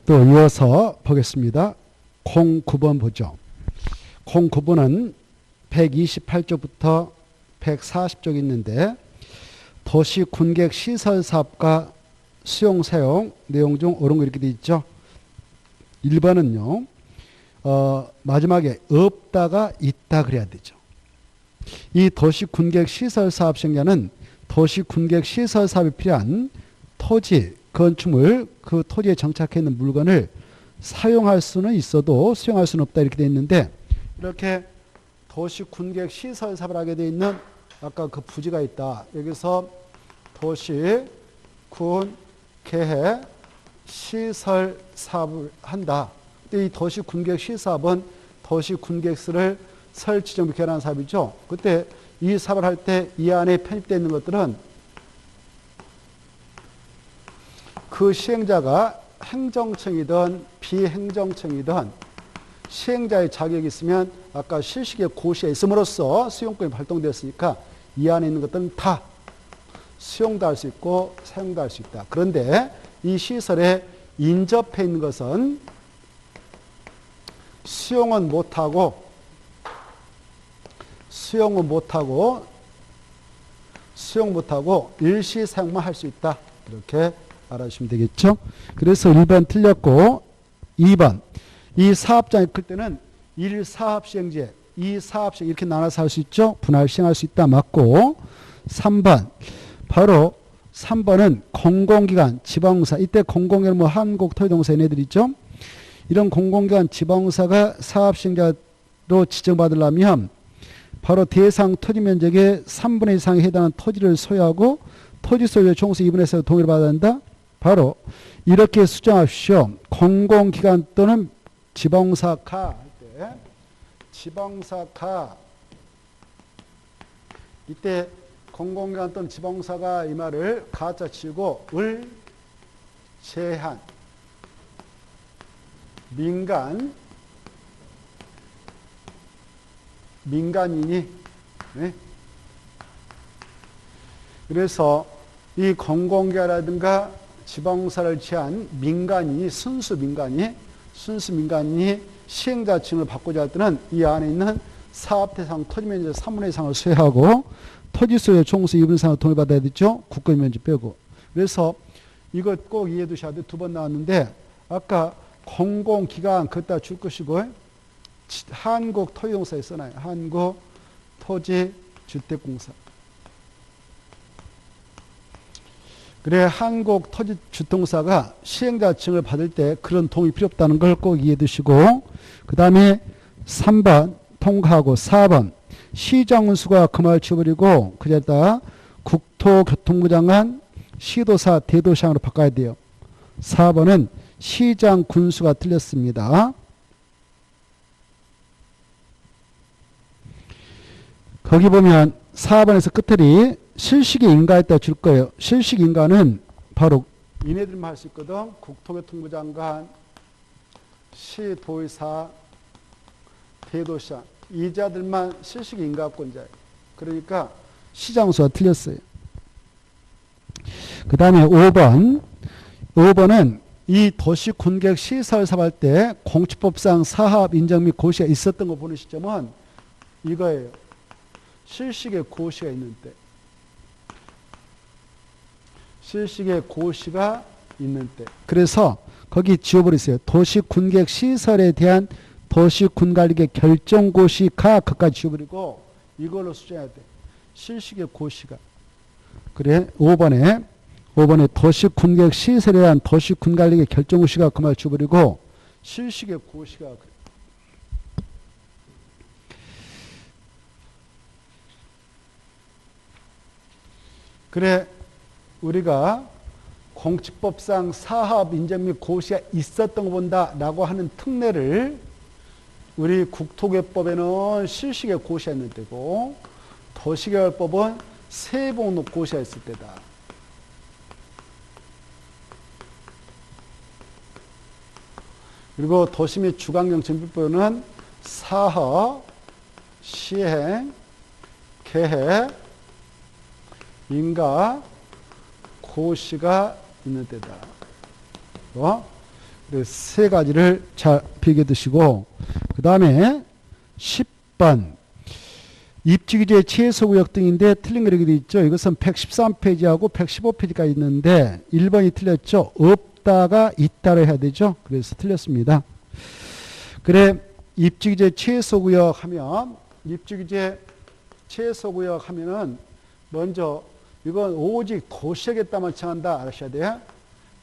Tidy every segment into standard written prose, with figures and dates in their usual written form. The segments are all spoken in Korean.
또 이어서 보겠습니다. 09번 보죠. 09번은 128쪽부터 140쪽 있는데 도시 군객 시설 사업과 수용 사용 내용 중 옳은 거 이렇게 돼 있죠. 1번은요. 마지막에 없다가 있다 그래야 되죠. 이 도시 군객 시설 사업 시행자는 도시 군객 시설 사업에 필요한 토지, 건축물, 그 토지에 정착해 있는 물건을 사용할 수는 있어도 수용할 수는 없다 이렇게 되어 있는데 이렇게 도시 군객 시설 사업을 하게 되어 있는 아까 그 부지가 있다. 여기서 도시 군 계획 시설 사업을 한다. 이 도시 군객 시사업은 도시 군객수를 설치 정비 개발하는 사업이죠. 그때 이 사업을 할 때 이 안에 편입되어 있는 것들은 그 시행자가 행정청이든 비행정청이든 시행자의 자격이 있으면 아까 실시의 고시에 있음으로써 수용권이 발동되었으니까 이 안에 있는 것들은 다 수용도 할 수 있고 사용도 할 수 있다. 그런데 이 시설에 인접해 있는 것은 수용은 못하고 일시 사용만 할 수 있다. 이렇게 알아주시면 되겠죠. 그래서 1번 틀렸고 2번 이 사업장에 클 때는 1사업 시행제, 2사업 시행 이렇게 나눠서 할 수 있죠. 분할 시행할 수 있다. 맞고 3번 바로 3번은 공공기관, 지방공사 이때 공공기관 뭐 한국토지동사 얘네들 있죠. 이런 공공기관, 지방공사가 사업 시행자로 지정받으려면 바로 대상 토지 면적의 3분의 2 이상에 해당하는 토지를 소유하고 토지 소유의 총수 2분의 1에서 동의를 받아야 한다. 바로 이렇게 수정하십시오. 공공기관 또는 지방공사가 할 때 지방공사가 이때 공공기관 또는 지방공사가 이 말을 가짜 치고 을 제한 민간인이 네? 그래서 이 공공기관이라든가 지방공사를 제한 민간인이 순수 민간인이 시행자층을 바꾸자 할 때는 이 안에 있는 사업 대상 토지 면적 3분의 2 이상을 소유하고 토지 소유의 총수 2분의 1 이상을 동의받아야 되죠. 국권 면적 빼고. 그래서 이것 꼭 이해해 두셔야 돼. 2번 나왔는데 아까 공공기관 그따 줄 것이고 한국토지공사에 써놔요. 한국토지주택공사. 그래 한국토지주택공사가 시행자층을 받을 때 그런 동의 필요 없다는 걸 꼭 이해해 두시고 그 다음에 3번 통과하고 4번 시정수가 그 말 치워버리고 그 자리에다 국토교통부 장관 시도사 대도시장으로 바꿔야 돼요. 4번은 시장 군수가 틀렸습니다. 거기 보면 4번에서 끝들이 실식의 인가에다 줄 거예요. 실식 인가는 바로 이네들만 할 수 있거든. 국토교통부 장관, 시도의사, 대도시장 이자들만 실식 인가권자예요. 그러니까 시장수가 틀렸어요. 그 다음에 5번은 이 도시 군객 시설 사업할 때 공취법상 사합 인정 및 고시가 있었던 거 보는 시점은 이거예요. 실식의 고시가 있는 때. 실식의 고시가 있는 때. 그래서 거기 지워버리세요. 도시 군객 시설에 대한 도시 군관리계 결정 고시가 그까지 지워버리고 이걸로 수정해야 돼. 실식의 고시가. 그래 5번에 도시 군객 시설에 대한 도시 군관리계 결정 고시가 그 말 지워버리고 실식의 고시가 그래 우리가 공직법상 사합 인정 및 고시가 있었던 거 본다라고 하는 특례를 우리 국토개법에는 실식의 고시가 있는 때고 도시개발법은 세봉록 고시가 있을 때다. 그리고 도시 및 주관경 정비법에는 사업, 시행, 계획, 인가, 고시가 있는 때다. 세 가지를 잘 비교드시고 그 다음에 10번 입지규제 최소구역 등인데 틀린 거 이렇게 돼 있죠. 이것은 113페이지하고 115페이지가 있는데 1번이 틀렸죠. 없다가 있다를 해야 되죠. 그래서 틀렸습니다. 그래 입지규제 최소구역 하면 입지규제 최소구역 하면은 먼저 이건 오직 도시에게다만 칭한다 아셔야 돼요.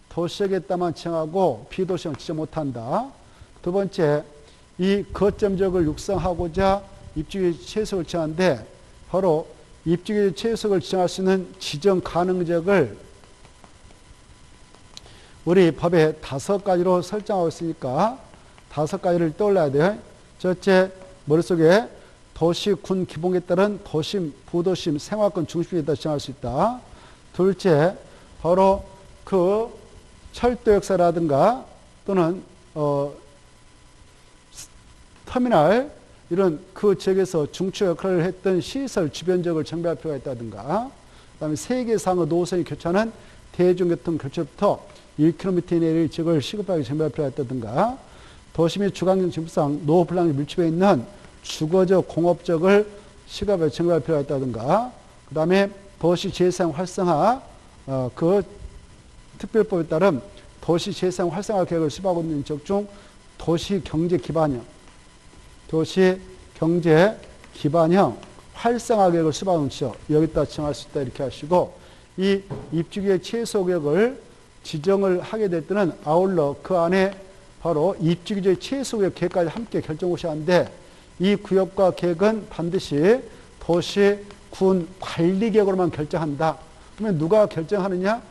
도시에게다만 칭하고 비도시는 지적 못한다. 두 번째 이 거점적을 육성하고자 입지규제 최소를 칭하는데 바로 입지규제 최소를 칭할 수 있는 지정 가능적을 우리 법에 5가지로 설정하고 있으니까 5가지를 떠올려야 돼요. 첫째 머릿속에 도시, 군, 기본에 따른 도심, 부도심, 생활권 중심에 따라 정할 수 있다. 둘째, 바로 그 철도 역사라든가 또는 터미널 이런 그 지역에서 중추 역할을 했던 시설 주변적을 정비할 필요가 있다든가 그 다음에 세계상의 노선이 교차하는 대중교통 교체부터 1km 이내의 지역을 시급하게 정비할 필요가 있다든가 도시 및 주간경 진입상 노후불량이 밀집해 있는 주거적, 공업적을 시급하게 정비할 필요가 있다든가 그 다음에 도시 재생 활성화 그 특별법에 따른 도시 재생 활성화 계획을 수립하고 있는 지역 중 도시 경제 기반형 활성화 계획을 수립하는 지역 여기다 정할 수 있다 이렇게 하시고 이 입지구의 최소구역을 지정을 하게 될 때는 아울러 그 안에 바로 입지구의 최소구역 계획까지 함께 결정하셔야 하는데 이 구역과 계획은 반드시 도시, 군, 관리계획으로만 결정한다. 그러면 누가 결정하느냐?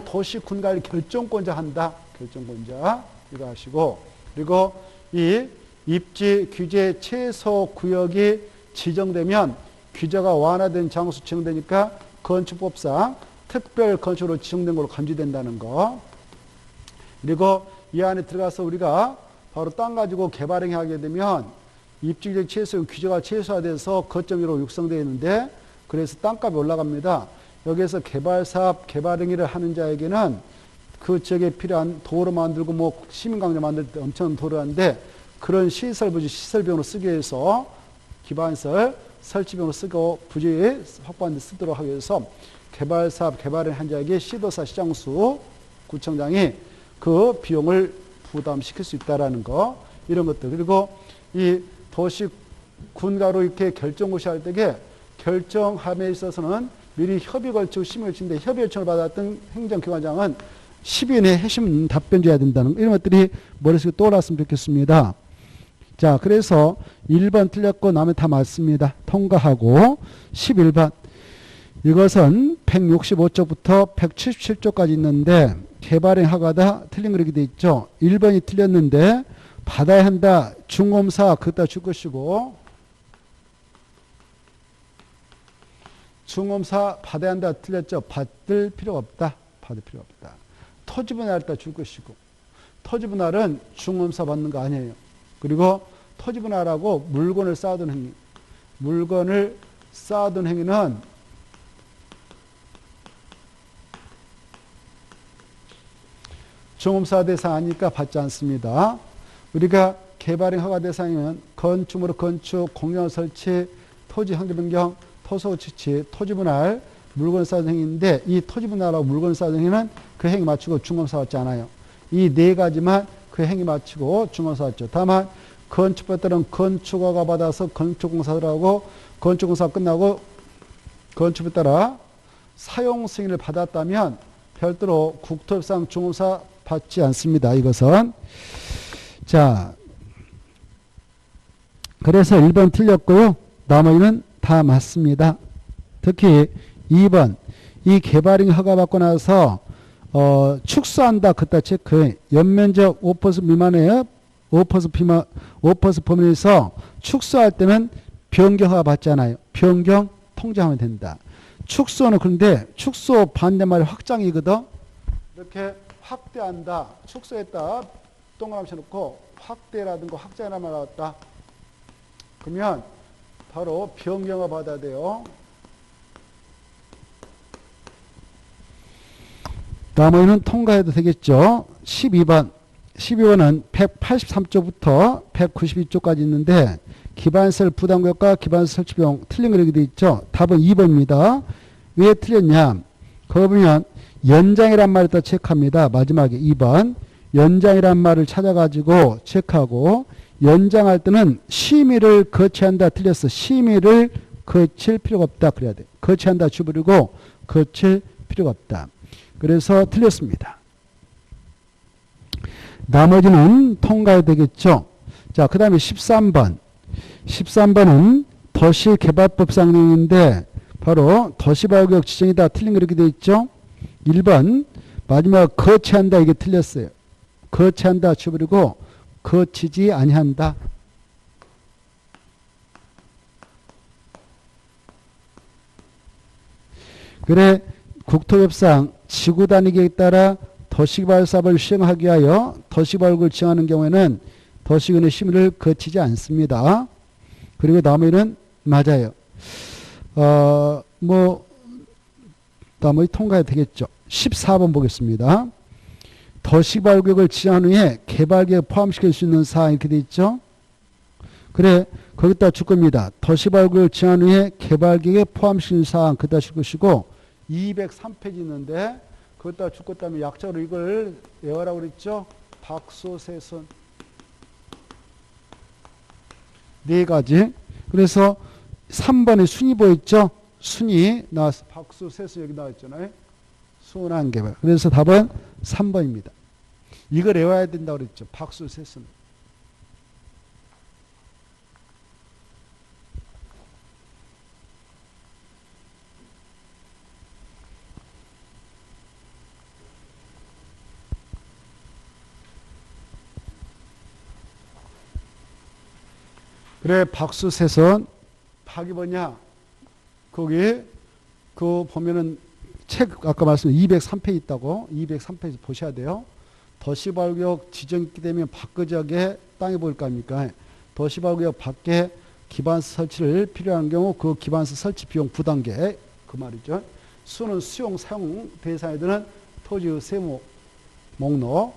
도시, 군 관리 결정권자 한다. 결정권자 이거 하시고 그리고 이 입지 규제 최소 구역이 지정되면 규제가 완화된 장소 지정되니까 건축법상 특별 건축으로 지정된 걸로 간주된다는 거. 그리고 이 안에 들어가서 우리가 바로 땅 가지고 개발행위 하게 되면 입지규제 최소 규제가 최소화돼서 거점으로 육성되어 있는데 그래서 땅값이 올라갑니다. 여기에서 개발사업 개발행위를 하는 자에게는 그 지역에 필요한 도로 만들고 뭐 시민광장 만들 때 엄청난 도로인데 그런 시설 부지 시설비용으로 쓰기 위해서 기반시설 설치비용으로 쓰고 부지 확보하는 데 쓰도록 하기 위해서 개발사업 개발을 한 자에게 시도사 시장수 구청장이 그 비용을 부담시킬 수 있다라는 거 이런 것들 그리고 이 도시 군가로 이렇게 결정고시 할 때에 결정함에 있어서는 미리 협의 걸치고 심의 걸치는데 협의 요청을 받았던 행정기관장은 10일 내에 해심 답변 줘야 된다는 이런 것들이 머릿속에 떠올랐으면 좋겠습니다. 자, 그래서 1번 틀렸고 나머지 다 맞습니다. 통과하고 11번 이것은 165쪽부터 177쪽까지 있는데 개발행 하가다 틀린 거 이렇게 돼 있죠. 1번이 틀렸는데 받아야 한다. 중검사 그따 줄 것이고 중검사 받아야 한다 틀렸죠. 받을 필요가 없다. 받을 필요가 없다. 토지분할 다 줄 것이고 토지분할은 중검사 받는 거 아니에요. 그리고 토지분할하고 물건을 쌓아둔 행위 물건을 쌓아둔 행위는 중검사 대상 아니니까 받지 않습니다. 우리가 개발행 허가 대상이면 건축물의 건축, 공영 설치, 토지 환경 변경, 토소 취치, 토지 분할, 물건 쌓은 행위인데 이 토지 분할하고 물건 쌓은 행위는 그 행위 맞추고 중검사 받지 않아요. 이 네 가지만 그 행위 맞추고 중검사 받죠. 다만 건축법에 따른 건축허가 받아서 건축공사들하고 건축공사 끝나고 건축법에 따라 사용 승인을 받았다면 별도로 국토협상 중검사 받지 않습니다. 이것은 자, 그래서 1번 틀렸고요. 나머지는 다 맞습니다. 특히 2번 이 개발행 허가받고 나서 축소한다 그따 체크해. 연면적 5% 미만의 5% 범위에서 축소할 때는 변경 허가 받잖아요. 변경 통제하면 된다. 축소는 그런데 축소 반대말이 확장이거든. 이렇게 확대한다. 축소했다. 동그라미 쳐놓고 확대라든가 확장이라는 말 나왔다. 그러면 바로 변경을 받아야 돼요. 나머지는 통과해도 되겠죠. 12번 12번은 183쪽부터 192쪽까지 있는데 기반시설 부담금과 기반시설 설치 비용 틀린 거 이렇게 돼 있죠. 답은 2번입니다. 왜 틀렸냐? 거기 보면 연장이란 말을 또 체크합니다. 마지막에 2번 연장이란 말을 찾아가지고 체크하고 연장할 때는 심의를 거치한다 틀렸어. 심의를 거칠 필요가 없다 그래야 돼. 거치한다 주부리고 거칠 필요가 없다. 그래서 틀렸습니다. 나머지는 통과해야 되겠죠. 자, 그 다음에 13번. 13번은 도시개발법상 내용인데 바로 도시발구역 지정이다. 틀린 거 이렇게 되어 있죠. 1번 마지막 거치한다 이게 틀렸어요. 거치한다 주부리고 거치지 아니한다. 그래 국토협상 지구단위계획에 따라 도시개발 사업을 시행하기 위하여 도시개발구역을 지정하는 경우에는 도시군의 심의를 거치지 않습니다. 그리고 나머지는 맞아요. 나머지 통과해야 되겠죠. 14번 보겠습니다. 도시개발구역을 지정한 후에 개발계획 포함시킬 수 있는 사항 이렇게 돼 있죠. 그래 거기다 줄 겁니다. 도시개발구역을 지정한 후에 개발계획에 포함시키는 사항 그기다 줄 것이고 203페이지 있는데 거기다 줄 것 때문에 약자로 이걸 외워라고 그랬죠. 박소세선 네 가지. 그래서 3번에 순위 보였죠. 순위 나왔어. 박수세수 여기 나왔잖아요. 순환 개발. 그래서 답은 3번입니다. 이걸 외워야 된다고 그랬죠. 박수세수는. 그래 박수세선 박이 뭐냐? 거기 그 보면은 책 아까 말씀 203페이지 있다고 203페이지 보셔야 돼요. 도시발구역 지정있기 때문에 밖지역에 땅이 보일 거 아닙니까? 도시발구역 밖에 기반시 설치를 필요한 경우 그 기반시 설치 비용 부담계 그 말이죠. 수는 수용 사용 대상에 드는 토지의 세무 목록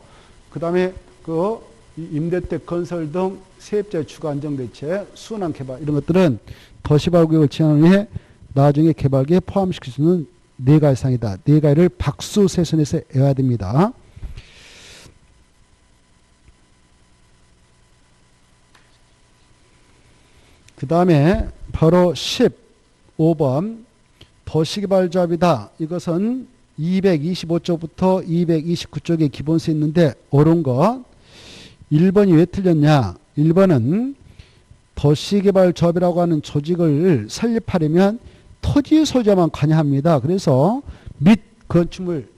그 다음에 그 임대택 건설 등 세입자의 추가 안정 대책 순환 개발 이런 것들은 도시발구역을 지정한 후에 나중에 개발계에 포함시킬 수 있는 네 가지 사항이다. 네 가지를 박수세선에서 외워야 됩니다. 그 다음에 바로 15번 도시개발조합이다. 이것은 225쪽부터 229쪽에 기본서 있는데 옳은 것 1번이 왜 틀렸냐. 1번은 도시개발조합이라고 하는 조직을 설립하려면 토지 소유자만 관여합니다. 그래서 및 건축물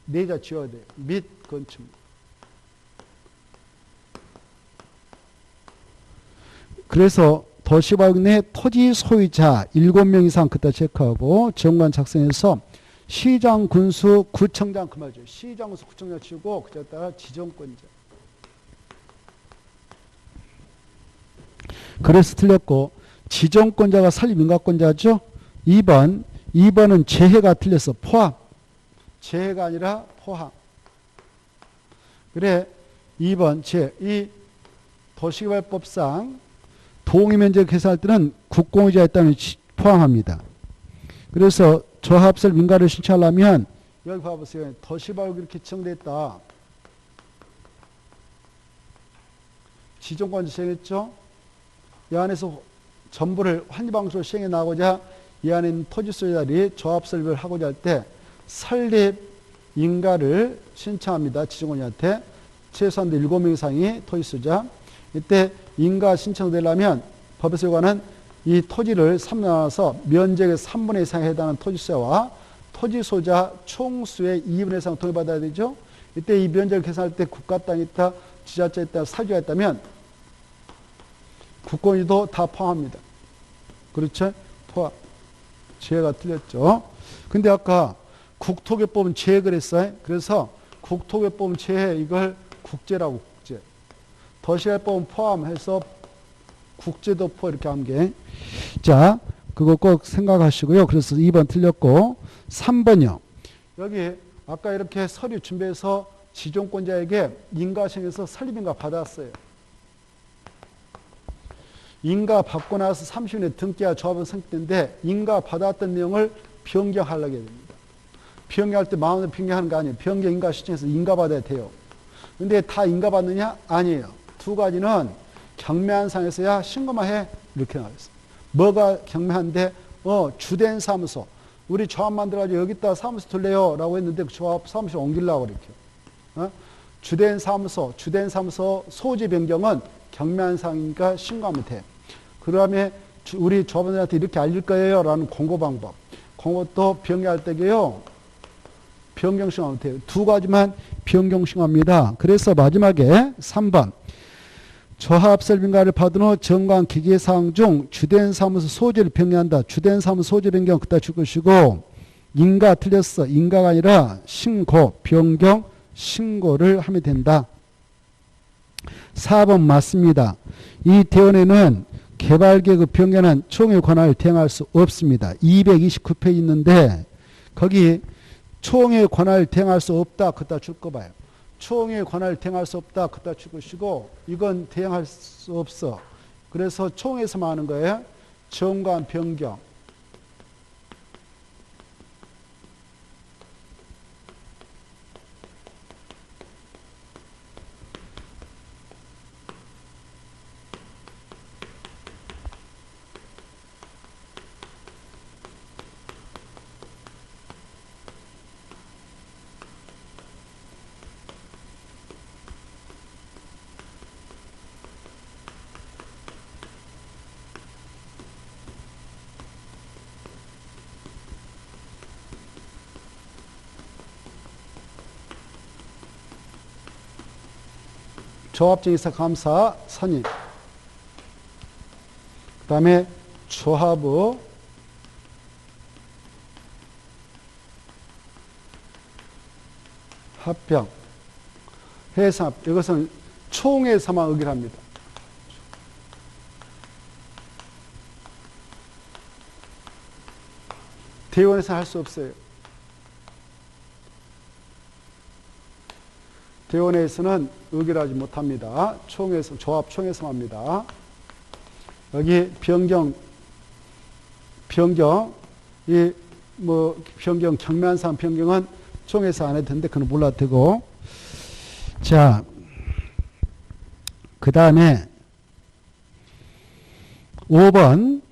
네자 지어야 돼요. 및 건축물. 그래서 도시개발구역 내 토지 소유자 7명 이상 그때 체크하고 정관 작성해서 시장, 군수, 구청장 그 말이죠. 시장, 군수, 구청장 치고 그때다가 지정권자. 그래서 틀렸고 지정권자가 설립인가권자죠. 2번은 재해가 틀렸어. 포함. 재해가 아니라 포함. 그래 2번 이 도시개발법상 동의면적 계산할 때는 국공유지가 있다면 포함합니다. 그래서 조합설 민가를 신청하려면 여기 봐보세요. 도시개발구역 이렇게 지정됐다. 지정권자 시행했죠. 이 안에서 전부를 환지방식으로 시행해 나가고자 이 안에 있는 토지 소유자들이 조합 설립을 하고자 할 때 설립 인가를 신청합니다. 지정권자한테 최소한 7명 이상이 토지 소유자. 이때 인가 신청되려면 법에서 요구하는 이 토지를 3년 나눠서 면적의 3분의 2상에 해당하는 토지 소유자와 토지 소유자 총수의 2분의 1 이상 동의받아야 되죠. 이때 이 면적을 계산할 때 국가 땅이 있다, 지자체 있다, 사주가 있다면 국공유도 다 포함합니다. 그렇죠? 포함. 재해가 틀렸죠. 근데 아까 국토개법은 재해 그랬어요. 그래서 국토개법은 재해 이걸 국제라고 국제. 도시개발법은 포함해서 국제도 포 이렇게 한 게. 자, 그거 꼭 생각하시고요. 그래서 2번 틀렸고 3번이요. 여기 아까 이렇게 서류 준비해서 지정권자에게 인가시행해서 설립인가 받았어요. 인가 받고 나서 30일에 등기와 조합은 성립되는데 인가 받았던 내용을 변경하려고 해야 됩니다. 변경할 때 마음대로 변경하는 거 아니에요. 변경 인가 신청해서 인가 받아야 돼요. 근데 다 인가 받느냐? 아니에요. 두 가지는 경매한 상에서야 신고만 해. 이렇게 나와 있어요. 뭐가 경매한데? 주된 사무소. 우리 조합 만들어가지고 여기다 사무소 둘래요? 라고 했는데 그 조합 사무소 옮기려고 그렇게. 주된 사무소 소지 변경은 경매한 상이니까 신고하면 돼. 그 다음에 우리 조합원들한테 이렇게 알릴 거예요. 라는 공고 방법. 공고도 변경할 때게요. 변경 신고하면 돼요. 두 가지만 변경 신고합니다. 그래서 마지막에 3번. 조합 설립인가를 받은 후 정관 기계사항 중 주된 사무소 소재를 변경한다. 주된 사무소 소재 변경 그따 줄 것이고 인가 틀렸어. 인가가 아니라 신고, 변경, 신고를 하면 된다. 4번 맞습니다. 이 대원에는 개발계획 변경한 총회 권한을 대행할 수 없습니다. 229페이지 있는데 거기 총회 권한을 대행할 수 없다. 그따 줄 거 봐요. 총회 권한을 대행할 수 없다. 그따 줄 것이고 이건 대행할 수 없어. 그래서 총회에서만 하는 거예요. 정관 변경. 조합정의사 감사 선임. 그 다음에 조합의 합병, 해상, 이것은 총회에서만 의결합니다. 대의원에서는 할 수 없어요. 대원회에서는 의결하지 못합니다. 총회에서, 조합총회에서만 합니다. 여기 변경, 경매한 사항 변경은 총회에서 안 해도 되는데, 그건 몰라도 되고. 자, 그 다음에 5번,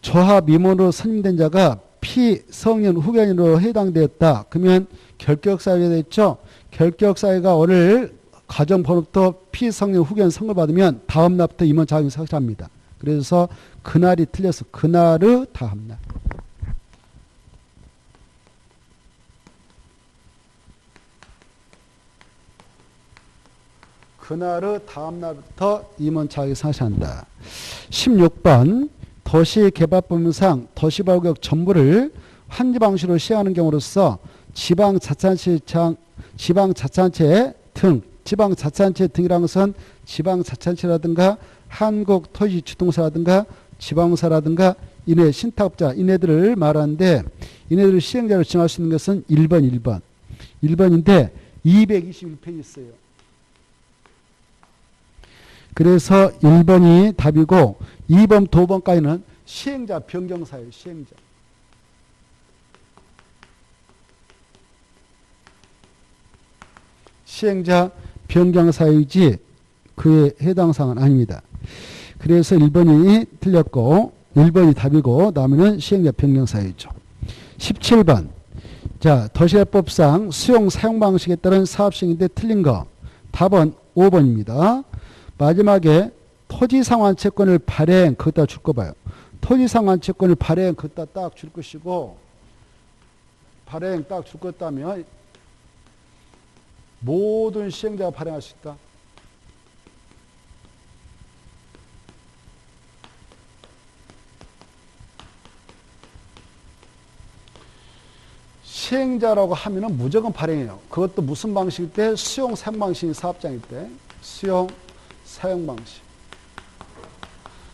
조합 임원으로 선임된 자가 피성년 후견인으로 해당되었다. 그러면 결격사유가 됐죠? 결격사유가 오늘 가정번호부터 피성년 후견 선고를 받으면 다음 날부터 임원 자격이 상실합니다. 그래서 그날이 틀려서 그날의 다음 날. 그날의 다음 날부터 임원 자격이 상실한다. 16번 도시개발법상 도시발구역 전부를 환지방식으로 시행하는 경우로서 지방자치단체 등, 지방자치단체 등이라는 것은 지방자치단체라든가 한국토지주동사라든가 지방사라든가 이네 신탁업자 이네들을 말하는데 이네들을 시행자로 정할 수 있는 것은 1번. 1번인데 221페이지 있어요. 그래서 1번이 답이고 2번, 2번까지는 시행자 변경사예요. 시행자. 시행자 변경사유지 그에 해당 사항은 아닙니다. 그래서 1번이 틀렸고 1번이 답이고 다음에는 시행자 변경사유죠. 17번. 자, 도시개발법상 수용 사용 방식에 따른 사업시행인데 틀린 거. 답은 5번입니다. 마지막에 토지상환채권을 발행 그것다 줄 거 봐요. 토지상환채권을 발행 그것다 딱 줄 것이고 발행 딱 줄 것다면 모든 시행자가 발행할 수 있다. 시행자라고 하면은 무조건 발행해요. 그것도 무슨 방식일 때? 수용 사용 방식인 사업장일 때. 수용 사용 방식.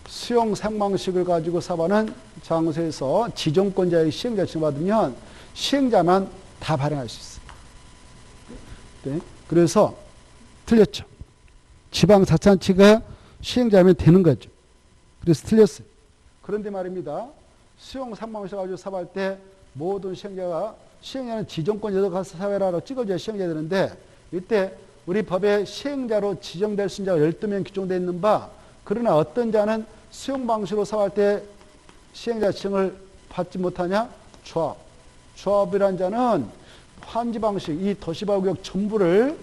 수용 사용 방식을 가지고 사업하는 장소에서 지정권자의 시행자 지정받으면 시행자만 다 발행할 수 있어요. 네? 그래서 틀렸죠. 지방자치단체가 시행자면 되는 거죠. 그래서 틀렸어요. 그런데 말입니다. 수용 3방식 가지고 사업할 때 모든 시행자는 지정권 가서 사회라고 찍어줘야 시행자 되는데 이때 우리 법에 시행자로 지정될 수 있는 자가 12명 규정되어 있는 바 그러나 어떤 자는 수용 방식으로 사업할 때 시행자 지정을 받지 못하냐? 조합. 조합이란 자는 환지 방식, 이 도시발구역 전부를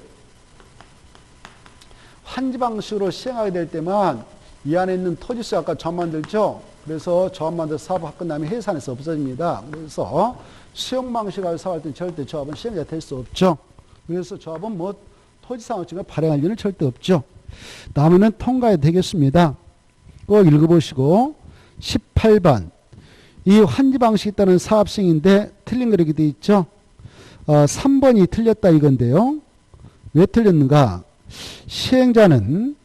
환지 방식으로 시행하게 될 때만 이 안에 있는 토지수 아까 조합 만들죠? 그래서 조합 만들어서 사업하고 끝나면 해산해서 없어집니다. 그래서 수용 방식으로 사업할 때는 절대 조합은 시행자 될 수 없죠. 그래서 조합은 뭐 토지상호증을 발행할 일은 절대 없죠. 다음에는 통과해야 되겠습니다. 꼭 읽어보시고 18번 이 환지 방식이 있다는 사업시행인데 틀린 거 이렇게 돼 있죠. 3번이 틀렸다 이건데요. 왜 틀렸는가? 시행자는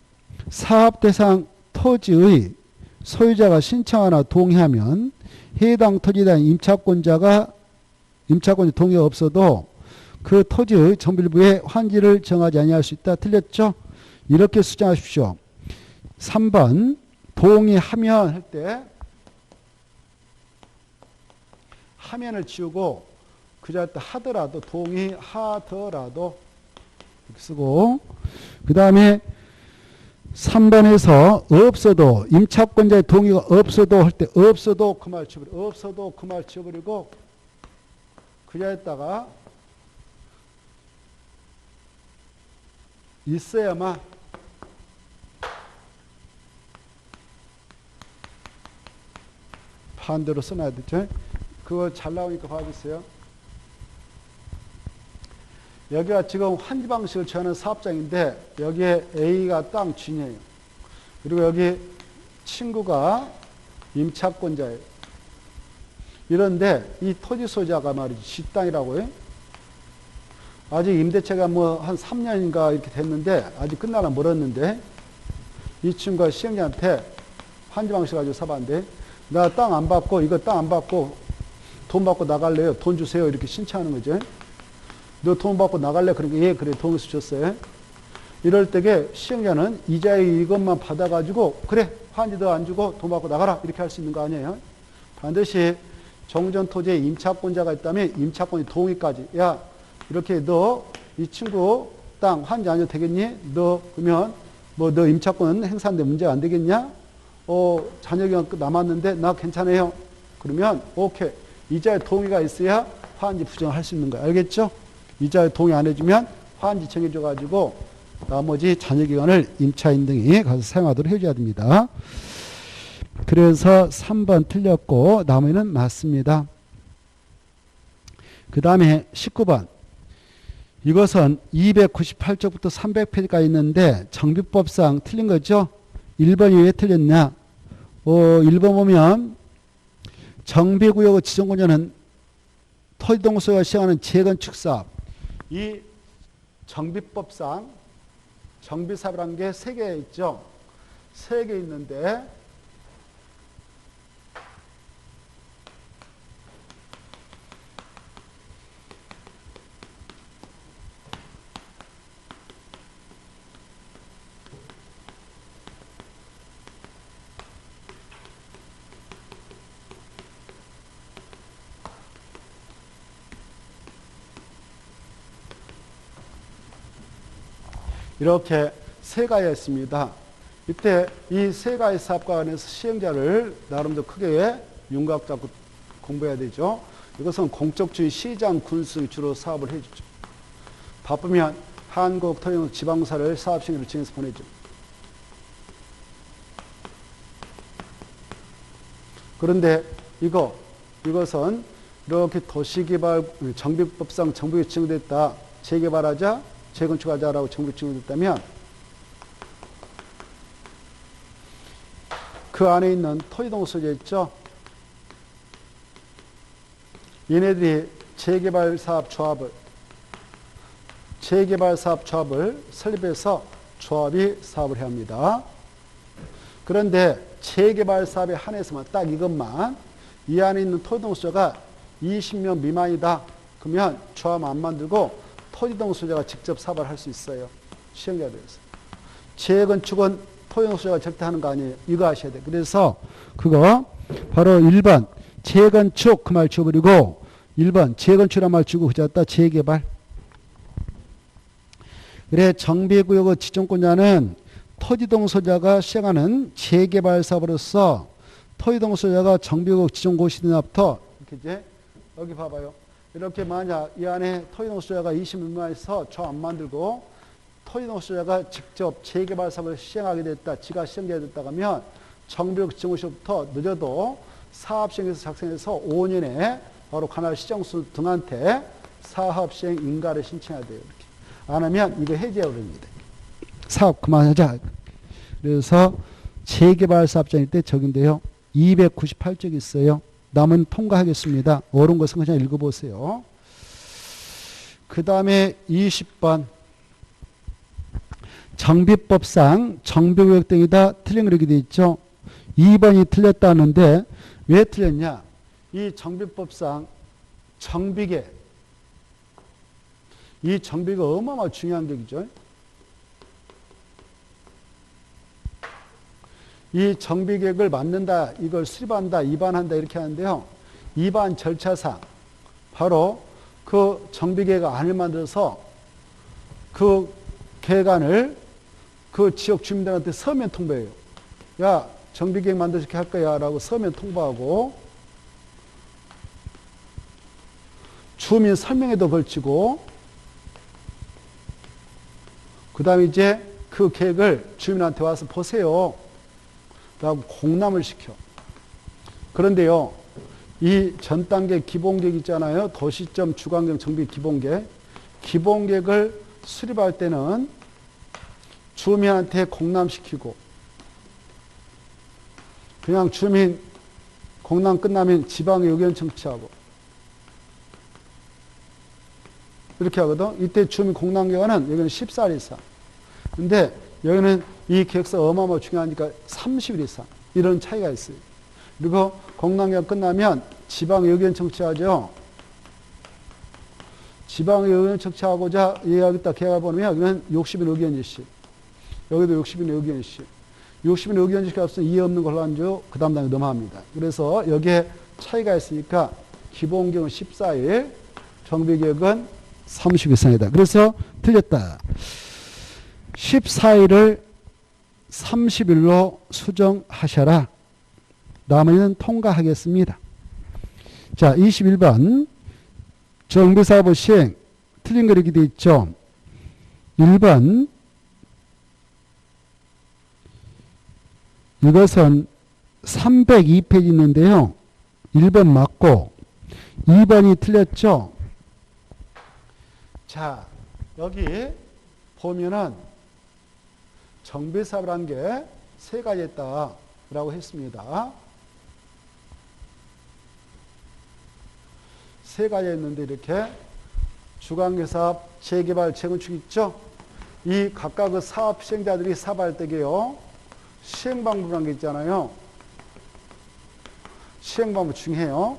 사업 대상 토지의 소유자가 신청하나 동의하면 해당 토지에 대한 임차권자 동의가 없어도 그 토지의 정비일부에 환지를 정하지 아니할 수 있다. 틀렸죠? 이렇게 수정하십시오. 3번 동의하면 할 때 하면을 지우고 그 자리에 하더라도 동의하더라도 이렇게 쓰고 그 다음에 3번에서 없어도 임차권자의 동의가 없어도 할 때 없어도 그 말 지워버리고 없어도 그 말 지워버리고 그 자리에다가 있어야만 반대로 써놔야 되죠. 그거 잘 나오니까 봐주세요. 여기가 지금 환지 방식을 취하는 사업장인데 여기에 A가 땅 주인이에요. 그리고 여기 친구가 임차권자예요. 이런데 이 토지 소유자가 말이지 지 땅이라고요. 아직 임대차가 뭐 한 3년인가 이렇게 됐는데 아직 끝나나 멀었는데 이 친구가 시행자한테 환지 방식 가지고 사봤는데 나 땅 안 받고 이거 땅 안 받고 돈 받고 나갈래요. 돈 주세요. 이렇게 신청하는 거죠. 너 돈 받고 나갈래? 그러니까 예, 그래. 돈을 줬어요. 이럴 때에 시행자는 이자의 이것만 받아가지고 그래. 환지도 안 주고 돈 받고 나가라. 이렇게 할 수 있는 거 아니에요. 반드시 정전토지에 임차권자가 있다면 임차권이 동의까지 야 이렇게 너 이 친구 땅 환지 안 해도 되겠니? 너 그러면 뭐 너 임차권 행사인데 문제가 안 되겠냐? 자녀 기간 남았는데 나 괜찮아요. 그러면 오케이. 이자에 동의가 있어야 환지 부정을 할 수 있는 거야. 알겠죠? 이자에 동의 안 해주면 환지 정해줘가지고 나머지 자녀 기간을 임차인 등이 가서 사용하도록 해줘야 됩니다. 그래서 3번 틀렸고 나머지는 맞습니다. 그 다음에 19번. 이것은 298쪽부터 300페이지가 있는데 정비법상 틀린 거죠? 1번이 왜 틀렸냐? 1번 보면 정비구역의 지정권자는 토지동소유가 시행하는 재건축사업. 이 정비법상 정비사업이라는 게 3개 있죠. 3개 있는데 이렇게 3가지가 있습니다. 이때 이 3가지 사업과 관해서 시행자를 나름대로 크게 윤곽 잡고 공부해야 되죠. 이것은 공적주의 시장 군수가 주로 사업을 해주죠. 바쁘면 한국토용 지방사를 사업시행을 진행해서 보내죠. 그런데 이것은 이렇게 도시개발 정비법상 정부에 지정됐다. 재개발하자 재건축하자라고 정부에 지정됐다면 그 안에 있는 토지동 소재 있죠. 얘네들이 재개발 사업 조합을 설립해서 조합이 사업을 해야 합니다. 그런데 재개발 사업에 한해서만 딱 이것만 이 안에 있는 토지동 소재가 20명 미만이다. 그러면 조합 안 만들고 토지동 소유자가 직접 사업을 할 수 있어요. 시행자에 대해서. 재건축은 토지동 소유자가 절대 하는 거 아니에요. 이거 하셔야 돼요. 그래서 그거 바로 1번 재건축 그 말 지워버리고 1번 재건축이란 말 지우고 그자다 재개발. 그래 정비구역의 지정권자는 토지동 소유자가 시행하는 재개발 사업으로서 토지동 소유자가 정비구역 지정고시대로부터 이렇게 이제 여기 봐봐요. 이렇게 만약 이 안에 토지동 소유자가 20미만에서 조 안 만들고 토지동 소유자가 직접 재개발 사업을 시행하게 됐다. 지가 시행자가 됐다 하면 정비구역 지정고시부터 늦어도 사업시행에서 작성해서 5년에 바로 관할 시정수 등한테 사업시행 인가를 신청해야 돼요. 이렇게. 안 하면 이거 해제해버립니다. 사업 그만하자. 그래서 재개발 사업장일 때 적인데요. 298쪽 있어요. 남은 통과하겠습니다. 어려운 것은 그냥 읽어보세요. 그 다음에 20번. 정비법상 정비구역 등이다 틀린 그렇게 돼 있죠. 2번이 틀렸다는데 왜 틀렸냐? 이 정비법상 정비계 이 정비가 어마어마하게 중요한 격이죠. 이 정비계획을 만든다, 이걸 수립한다, 입안한다 이렇게 하는데요. 입안 절차상 바로 그 정비계획안을 만들어서 그 계획안을 그 지역 주민들한테 서면 통보해요. 야, 정비계획 만들어서 이렇게 할 거야 라고 서면 통보하고 주민 설명회도 걸치고 그 다음에 이제 그 계획을 주민한테 와서 보세요. 라고 공람을 시켜. 그런데요, 이 전 단계 기본계획 있잖아요. 도시점 주관경 정비 기본계획. 기본계획을 수립할 때는 주민한테 공람시키고, 그냥 주민 공람 끝나면 지방에 의견 청취하고, 이렇게 하거든. 이때 주민 공람 기간은 여기는 14일 이상. 근데 여기는 이 계획서 어마어마하게 중요하니까 30일 이상. 이런 차이가 있어요. 그리고 공람 기간 끝나면 지방 의견 청취하죠. 지방 의견 청취하고자 이해하겠다 계획을 보면 여기는 60인 의견 일시. 여기도 60인 의견 일시. 60인 의견 일시가 없으면 이해 없는 걸로 한주 그 다음 단계 넘어갑니다. 그래서 여기에 차이가 있으니까 기본 경우 14일, 정비 계획은 30일 이상이다. 그래서 틀렸다. 14일을 30일로 수정하셔라. 나머지는 통과하겠습니다. 자, 21번. 정비사업 시행. 틀린 거 이렇게 되어 있죠. 1번. 이것은 302페이지 있는데요. 1번 맞고 2번이 틀렸죠. 자, 여기 보면은 정비사업이라는 게 세 가지 있다라고 했습니다. 세 가지 있는데 이렇게 주관계사업, 재개발, 재건축 있죠? 이 각각의 사업 시행자들이 사업할 때게요. 시행방법이라는 게 있잖아요. 시행방법 중요해요.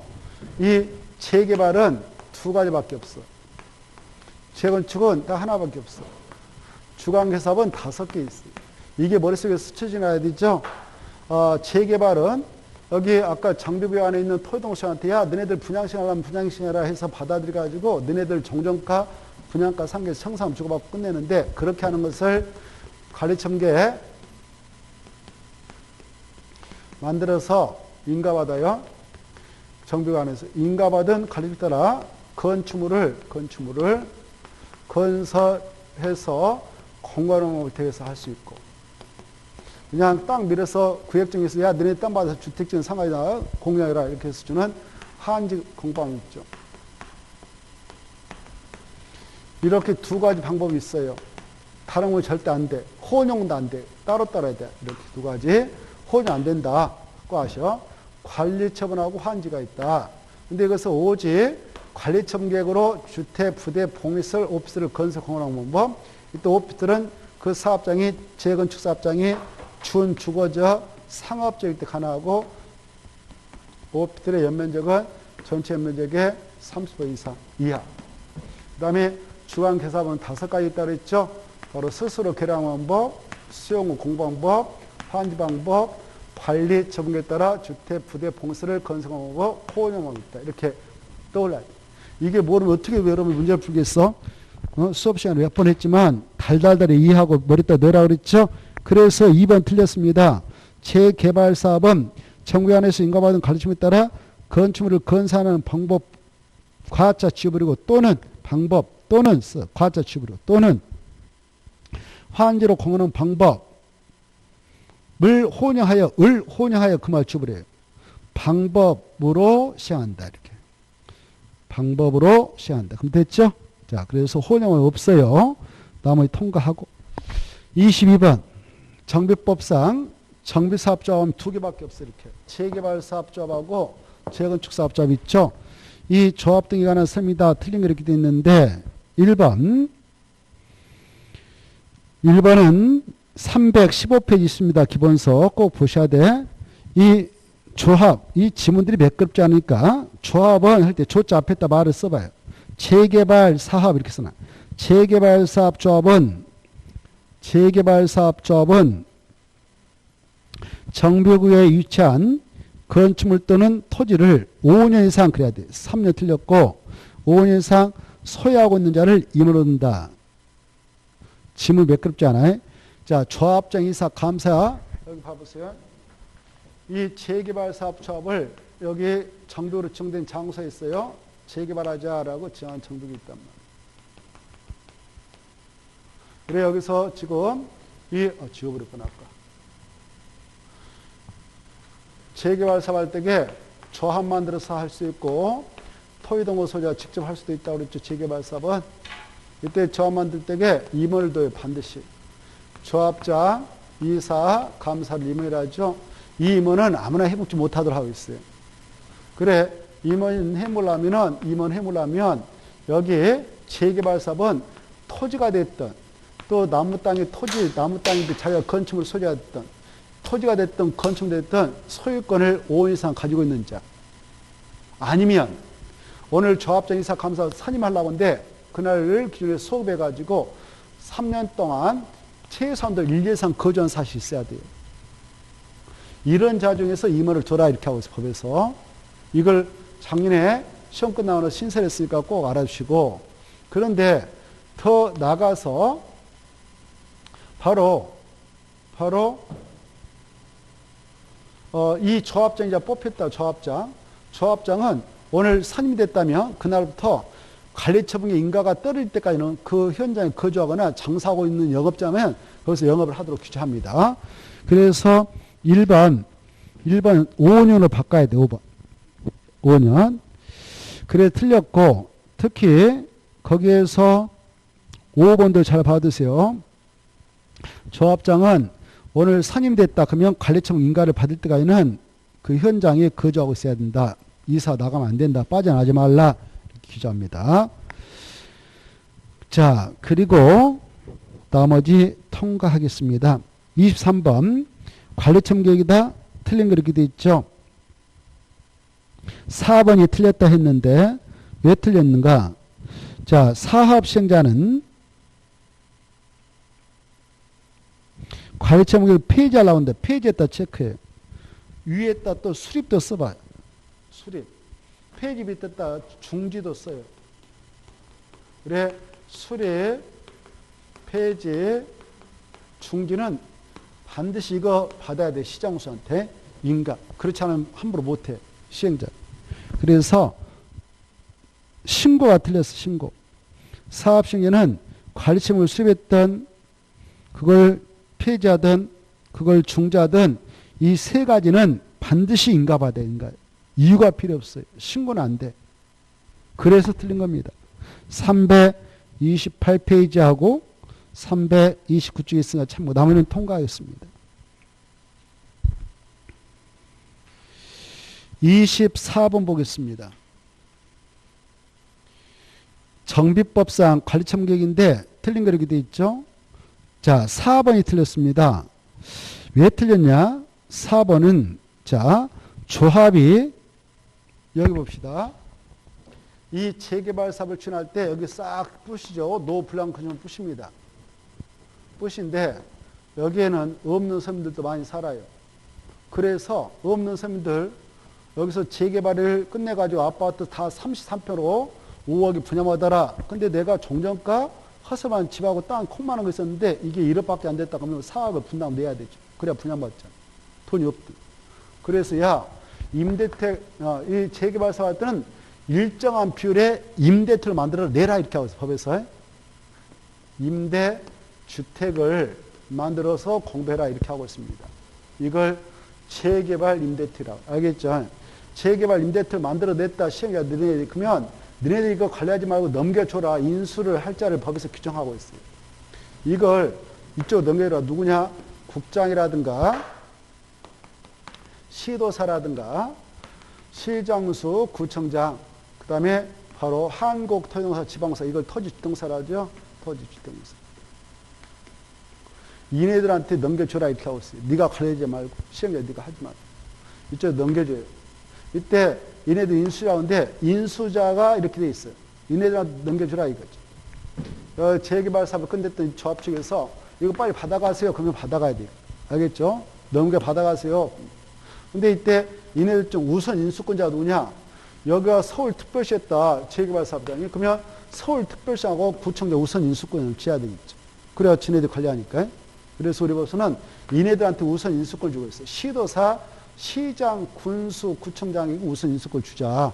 이 재개발은 두 가지밖에 없어. 재건축은 딱 하나밖에 없어. 주관계사업은 5개 있어요. 이게 머릿속에 스쳐 지나야 되죠. 재개발은 여기 아까 정비구역 안에 있는 토지동수한테 야 너네들 분양신하려면 분양신해라 해서 받아들여가지고 너네들 종전가 분양가 상계에서 청산 주고받고 끝내는데 그렇게 하는 것을 관리청계에 만들어서 인가받아요. 정비구역 안에서 인가받은 관리를 따라 건축물을 건설해서 공간업을 대해서 할 수 있고 그냥 땅 밀어서 구획정에서 야 너네 땅 받아서 주택지은 상가에다 공유하라 이렇게 해서 주는 한지 공방이 있죠. 이렇게 두 가지 방법이 있어요. 다른 건 절대 안 돼. 혼용도 안 돼. 따로 따라야 돼. 이렇게 두 가지. 혼용 안 된다. 꼭 아셔. 관리처분하고 환지가 있다. 근데 이것은 오직 관리처분 계획으로 주택, 부대, 복리시설, 오피스를 건설 공헌하는 방법. 이때 오피스들은 그 사업장이 재건축 사업장이 준 주거적 상업적일 때 가능하고 오피스들의 연면적은 전체 연면적의 30% 이상 이하. 그 다음에 주관계사법은 5가지 있다고 했죠. 바로 스스로 계량 방법, 수용 후 공부 방법, 환지 방법, 관리 적응에 따라 주택, 부대, 봉쇄를 건설하는 방법, 호응하는 있다. 이렇게 떠올라야 돼. 이게 모르면 어떻게 여러분 문제를 풀겠어? 수업 시간에 몇 번 했지만 달달달이 이해하고 머리다 넣으라 그랬죠. 그래서 2번 틀렸습니다. 재개발 사업은 정부 안에서 인가받은 가르침에 따라 건축물을 건설하는 방법, 과자 취급으로 또는 방법 또는 과자 취급으로 또는 환지로 공헌하는 방법을 혼용하여 그 말 취급을 해요. 방법으로 시행한다. 이렇게 방법으로 시행한다. 그럼 됐죠? 자, 그래서 혼용은 없어요. 나머지 통과하고 22번 정비법상 정비사업조합은 2개밖에 없어요. 이렇게 재개발사업조합하고 재건축사업조합 있죠. 이 조합 등에 관한 설명이 다 틀린 거 이렇게 되어 있는데 1번은 315페이지 있습니다. 기본서 꼭 보셔야 돼. 이 조합, 이 지문들이 매끄럽지 않으니까 조합은 할 때 조자 앞에다 말을 써봐요. 재개발 사업 이렇게 써놔. 재개발 사업조합은 정비구에 위치한 건축물 또는 토지를 5년 이상 그래야 돼. 3년 틀렸고 5년 이상 소유하고 있는 자를 임으로 둔다. 지문 매끄럽지 않아요? 자, 조합장 이사 감사 여기 봐보세요. 이 재개발 사업 조합을 여기 정비로 지정된 장소에 있어요. 재개발하자라고 지정한 정비가 있단 말이에요. 그래 여기서 지금 지워버렸구나 아까. 재개발 사업 할 때에 조합 만들어서 할 수 있고 토의동호 소유자 직접 할 수도 있다고 그랬죠. 재개발 사업은 이때 조합 만들 때에 임원을 둬요. 반드시. 조합장, 이사, 감사를 임원이라 하죠. 이 임원은 아무나 해먹지 못하도록 하고 있어요. 그래 임원 해물라면 여기 재개발 사업은 토지가 됐던 또 나무 땅이 자기가 건축물을 소유했던 토지가 됐던 건축됐던 소유권을 5년 이상 가지고 있는 자 아니면 오늘 조합장 이사 감사 선임하려고 하는데 그날을 기준으로 수업해가지고 3년 동안 최소한도 1년 이상 거주한 사실이 있어야 돼요. 이런 자 중에서 임원을 줘라 이렇게 하고 있어요. 법에서. 이걸 작년에 시험 끝나고 신설했으니까 꼭 알아주시고 그런데 더 나가서 바로 이 조합장이 이제 뽑혔다. 조합장은 오늘 선임이 됐다면 그날부터 관리처분의 인가가 떨어질 때까지는 그 현장에 거주하거나 장사하고 있는 영업자면 거기서 영업을 하도록 규정합니다. 그래서 1번 5년으로 바꿔야 돼. 5년. 그래 틀렸고 특히 거기에서 5번도 잘 받으세요. 조합장은 오늘 선임됐다 그러면 관리처분 인가를 받을 때까지는 그 현장에 거주하고 있어야 된다. 이사 나가면 안 된다. 빠져나가지 말라. 이렇게 규정합니다. 자, 그리고 나머지 통과하겠습니다. 23번 관리처분 계획이다. 틀린 거 이렇게 돼 있죠. 4번이 틀렸다 했는데 왜 틀렸는가? 자, 사업시행자는 관리처분 계획 폐지하려고 하는데 폐지했다 체크해요. 위에다 또 수립도 써봐요. 수립. 폐지 밑에다 중지도 써요. 그래 수립, 폐지, 중지는 반드시 이거 받아야 돼. 시장우수한테 인가. 그렇지 않으면 함부로 못해. 시행자. 그래서 신고가 틀렸어. 신고. 사업시행자는 관리처분을 수립했던 그걸 폐지하든 그걸 중지하든 이 세 가지는 반드시 인가받아야 인가. 이유가 필요 없어요. 신고는 안 돼. 그래서 틀린 겁니다. 328페이지하고 329쪽에 있으니까 참고 나머지는 통과하겠습니다. 24번 보겠습니다. 정비법상 관리처분 계획인데 틀린 거 이렇게 돼 있죠. 자, 4번이 틀렸습니다. 왜 틀렸냐? 4번은 자, 조합이 여기 봅시다. 이 재개발 사업을 추진할 때 여기 싹 뿌시죠. 노블랑크즘을 뿌십니다. 뿌신데 여기에는 없는 서민들도 많이 살아요. 그래서 없는 서민들 여기서 재개발을 끝내가지고 아파트 다 33평으로 5억이 분양받아라. 근데 내가 종전가 허설만 집하고 땅 콩만한 거 있었는데 이게 1억밖에 안 됐다 그러면 4억을 분담 내야 되죠. 그래야 분양받잖아. 돈이 없대. 그래서 야 임대택 이 재개발 사업 할 때는 일정한 비율의 임대택을 만들어 내라 이렇게 하고 있어요. 법에서. 임대주택을 만들어서 공부해라 이렇게 하고 있습니다. 이걸 재개발 임대택이라고. 알겠죠? 재개발 임대택을 만들어냈다 시행자 너네들이 그러면 너네들이 이거 관리하지 말고 넘겨줘라. 인수를 할 자를 법에서 규정하고 있어요. 이걸 이쪽으로 넘겨줘라. 누구냐? 국장이라든가 시도사라든가 시장수, 구청장, 그 다음에 바로 한국토지동사 지방사, 이걸 토지주택공사라죠. 토지주택공사. 이네들한테 넘겨줘라 이렇게 하고 있어요. 네가 관리하지 말고 시행자 네가 하지 말고 이쪽에 넘겨줘요. 이때 이네들 인수자인데 인수자가 이렇게 돼 있어요. 이네들한테 넘겨주라 이거죠. 재개발 사업을 끝냈던 조합 측에서 이거 빨리 받아가세요. 그러면 받아가야 돼요. 알겠죠? 넘겨 받아가세요. 근데 이때 이네들 중 우선 인수권자가 누구냐? 여기가 서울특별시였다. 재개발 사업장이. 그러면 서울특별시하고 구청장 우선 인수권을 쥐어야 되겠죠. 그래야 지네들 관리하니까. 그래서 우리 법에서는 이네들한테 우선 인수권을 주고 있어요. 시도사, 시장, 군수, 구청장이 우선 인수권을 주자.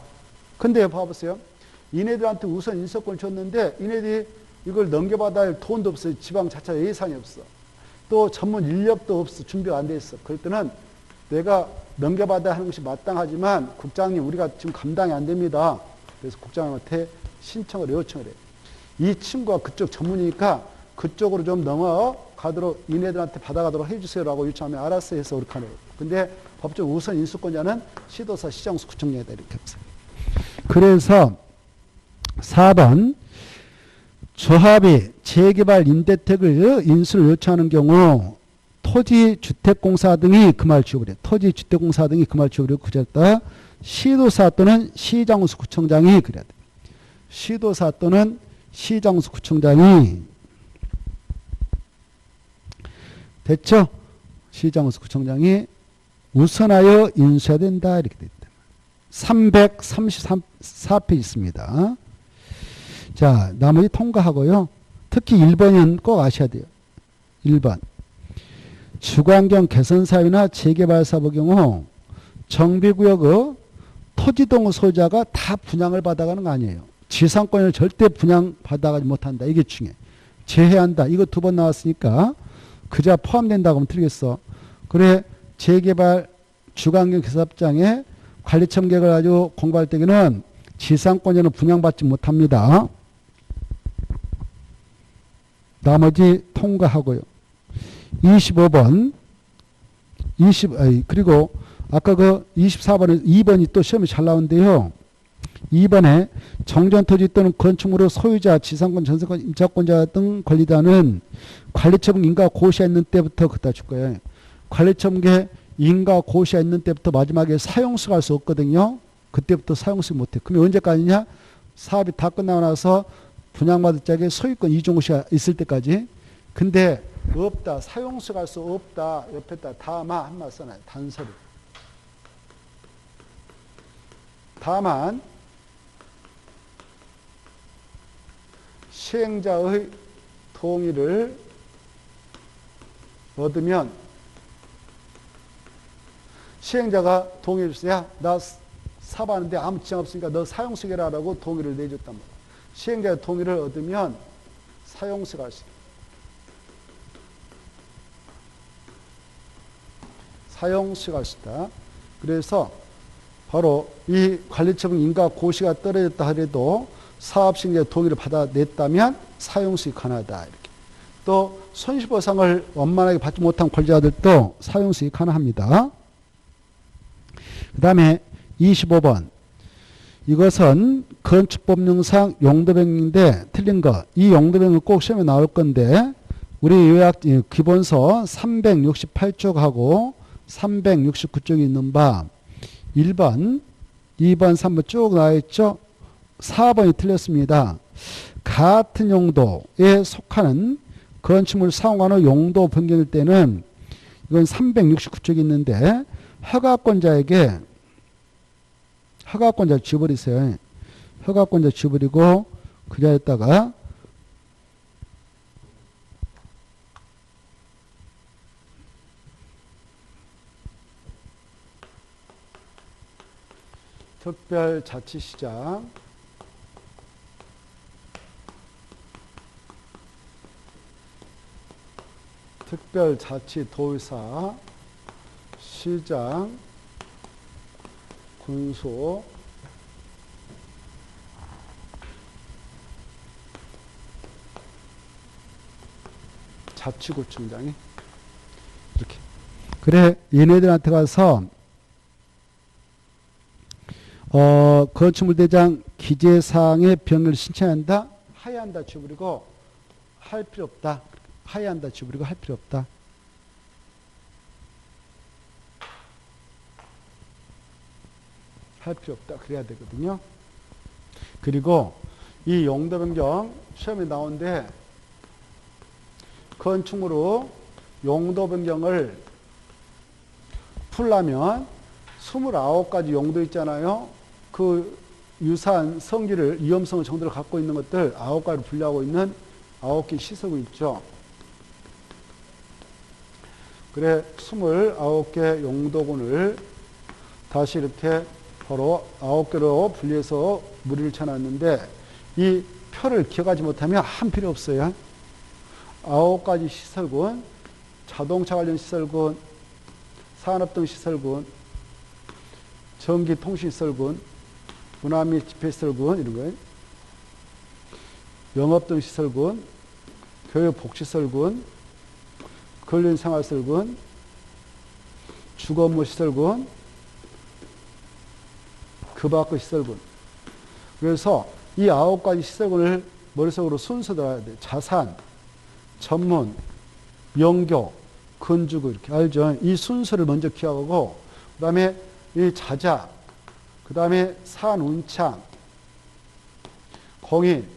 근데 봐보세요. 이네들한테 우선 인수권을 줬는데 이네들이 이걸 넘겨받아야 할 돈도 없어요. 지방자치 예산이 없어. 또 전문 인력도 없어. 준비가 안 돼 있어. 그럴 때는 내가 넘겨받아야 하는 것이 마땅하지만 국장님 우리가 지금 감당이 안 됩니다. 그래서 국장님한테 신청을 요청을 해요. 이 친구가 그쪽 전문이니까 그쪽으로 좀 넘어가도록 이네들한테 받아가도록 해주세요라고 요청하면 알았어 해서 그렇게 하네요. 근데 법적 우선 인수권자는 시도사, 시장수, 구청장이다 이렇게 합니다. 그래서 4번 조합이 재개발 임대택을 인수를 요청하는 경우 토지주택공사 등이 그 말 지워버려요. 토지주택공사 등이 그 말 지워버리고 그랬다. 시도사 또는 시장수, 구청장이 그래야 돼요. 시도사 또는 시장수, 구청장이 됐죠? 시장수, 구청장이 우선하여 인수해야 된다 이렇게 됐다. 334페이지 있습니다. 자, 나머지 통과하고요. 특히 1번은 꼭 아셔야 돼요. 1번. 주거환경 개선 사업이나 재개발 사업의 경우 정비구역의 토지동 소유자가 다 분양을 받아가는 거 아니에요. 지상권을 절대 분양받아가지 못한다. 이게 중요해. 제외한다. 이거 2번 나왔으니까 그자 포함된다고 하면 틀리겠어. 그래 재개발 주거환경 개선사업장에 관리청객을 가지고 공부할 때에는 지상권자는 분양받지 못합니다. 나머지 통과하고요. 25번, 그리고 아까 그 24번에 2번이 또 시험이 잘 나오는데요. 2번에 정전토지 또는 건축물의 소유자, 지상권, 전세권, 임차권자 등 권리자는 관리처분 인가 고시에 있는 때부터 그따 줄 거예요. 관리처분계 인가 고시에 있는 때부터 마지막에 사용수가 할 수 없거든요. 그때부터 사용수 못해. 그럼 언제까지냐? 사업이 다 끝나고 나서 분양받을 적에 소유권 이종시가 있을 때까지. 근데 없다. 사용수가 할 수 없다. 옆에다 다만 한 말 써놔요. 단서를. 다만 시행자의 동의를 얻으면 시행자가 동의를 주세요. 야, 나 사업하는데 아무 지장 없으니까 너 사용수계라 라고 동의를 내줬단 말이야. 시행자의 동의를 얻으면 사용수가 할 수 있다. 사용수가 할 수 있다. 그래서 바로 이 관리처분 인가 고시가 떨어졌다 하더라도 사업시행자의 동의를 받아냈다면 사용수익 가능하다. 이렇게. 또 손실보상을 원만하게 받지 못한 권리자들도 사용수익 가능합니다. 그 다음에 25번. 이것은 건축법령상 용도변경인데 틀린 거. 이 용도변경은 꼭 시험에 나올 건데 우리 요약 기본서 368쪽하고 369쪽에 있는 바 1번, 2번, 3번 쭉 나와 있죠. 4번이 틀렸습니다. 같은 용도에 속하는 건축물 사용하는 용도 변경일 때는 이건 369쪽에 있는데 허가권자에게 허가권자 지워버리세요. 허가권자 지워버리고 그 자리에다가 특별자치시장 특별자치도의사 시장 군수 자치구청장이 이렇게 그래 얘네들한테 가서 건축물대장 기재사항의 변경을 신청한다 하야한다 지워버리고 할 필요 없다 하야한다 지워버리고 할 필요 없다. 할 필요 없다. 그래야 되거든요. 그리고 이 용도 변경 시험에 나오는데 건축물로 용도 변경을 풀려면 29가지 용도 있잖아요. 그 유사한 성질을 위험성의 정도를 갖고 있는 것들 9가지로 분류하고 있는 9개 시설구 있죠. 그래 29개 용도군을 다시 이렇게 바로 9개로 분리해서 무리를 쳐놨는데 이 표를 기억하지 못하면 한 필요 없어요. 9가지 시설군, 자동차 관련 시설군, 산업 등 시설군, 전기통신시설군, 문화 및 집회시설군 이런 거예요. 영업 등 시설군, 교육복지시설군, 근린생활시설군, 주거업무시설군, 그 밖의 시설군. 그래서 이 9가지 시설군을 머릿속으로 순서대로 해야 돼요. 자산, 전문, 명교, 건축 이렇게 알죠? 이 순서를 먼저 기억하고 그 다음에 이 자자, 그 다음에 산운창, 공인,